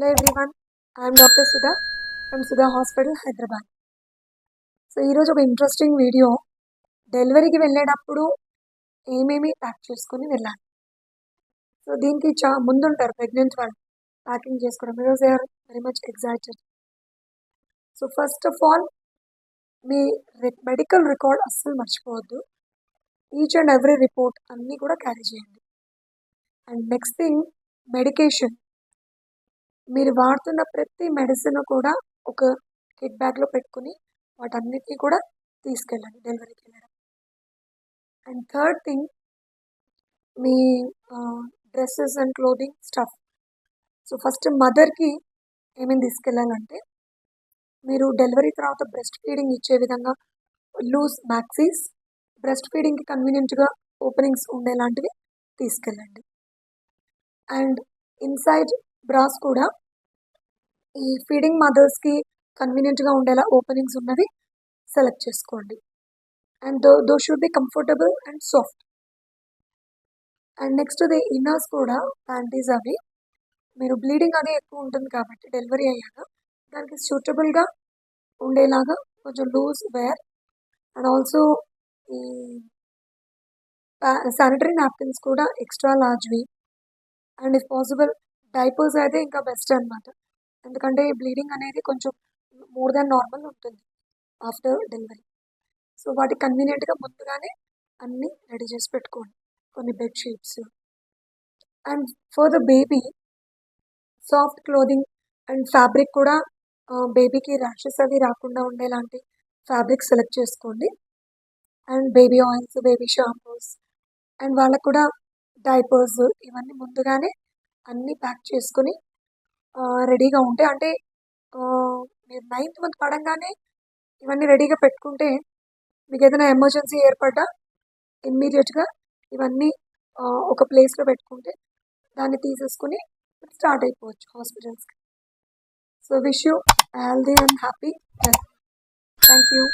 Hello everyone, I am Dr. Sudha from Sudha Hospital, Hyderabad. So ఈరోజు ఒక interesting video. డెలివరీకి వెళ్ళేటప్పుడు ఏమేమి ప్యాక్ చేసుకొని వెళ్ళాలి. సో దీనికి ముందుంటారు ప్రెగ్నెంట్ వాళ్ళు ప్యాకింగ్ చేసుకోవడం, because they are very much excited. So first of all మీ మెడికల్ రికార్డ్ అస్సలు మర్చిపోవద్దు. ఈచ్ అండ్ ఎవ్రీ రిపోర్ట్ అన్నీ కూడా క్యారీ చేయండి. And next thing, medication. మీరు వాడుతున్న ప్రతి మెడిసిన్ కూడా ఒక కిట్ బ్యాగ్లో పెట్టుకుని వాటన్నిటిని కూడా తీసుకెళ్ళండి డెలివరీకి వెళ్ళడం. And third thing, me dresses and clothing stuff. So first మదర్కి ఏమేమి తీసుకెళ్ళాలంటే, మీరు డెలివరీ తర్వాత బ్రెస్ట్ ఫీడింగ్ ఇచ్చే విధంగా లూజ్ మ్యాక్సీస్, బ్రెస్ట్ ఫీడింగ్కి కన్వీనియంట్గా ఓపెనింగ్స్ ఉండేలాంటివి తీసుకెళ్ళండి. అండ్ ఇన్సైడ్ బ్రాస్ కూడా ఈ ఫీడింగ్ మదర్స్కి కన్వీనియంట్గా ఉండేలా ఓపెనింగ్స్ ఉన్నవి సెలెక్ట్ చేసుకోండి. And though should be comfortable and soft. And next the inners కూడా, ప్యాంటీస్ అవి మీరు బ్లీడింగ్ అది ఎక్కువ ఉంటుంది కాబట్టి డెలివరీ అయ్యాక దానికి సూటబుల్గా ఉండేలాగా కొంచెం లూజ్ వేర్. అండ్ ఆల్సో ఈ శానిటరీ నాప్కిన్స్ కూడా ఎక్స్ట్రా లార్జ్వి. అండ్ ఇఫ్ పాసిబుల్ డైపర్స్ అయితే ఇంకా బెస్ట్ అనమాట, ఎందుకంటే బ్లీడింగ్ అనేది కొంచెం మోర్ దాన్ నార్మల్ ఉంటుంది ఆఫ్టర్ డెలివరీ. సో వాటికి కన్వీనియంట్గా ముందుగానే అన్నీ రెడీ చేసి పెట్టుకోండి, కొన్ని bedsheets. And for the baby, soft clothing and fabric కూడా, బేబీకి ర్యాషెస్ అవి రాకుండా ఉండేలాంటి ఫ్యాబ్రిక్ సెలెక్ట్ చేసుకోండి. And baby oils, baby shampoos, and వాళ్ళకు కూడా డైపర్స్, ఇవన్నీ ముందుగానే అన్నీ ప్యాక్ చేసుకొని రెడీగా ఉంటే, అంటే మీరు 9th మంత్ పడంగానే ఇవన్నీ రెడీగా పెట్టుకుంటే మీకు ఏదైనా ఎమర్జెన్సీ ఏర్పడ్డా ఇమ్మీడియట్గా ఇవన్నీ ఒక ప్లేస్లో పెట్టుకుంటే దాన్ని తీసేసుకుని స్టార్ట్ అయిపోవచ్చు హాస్పిటల్స్కి. So wish you healthy and happy. Thank you.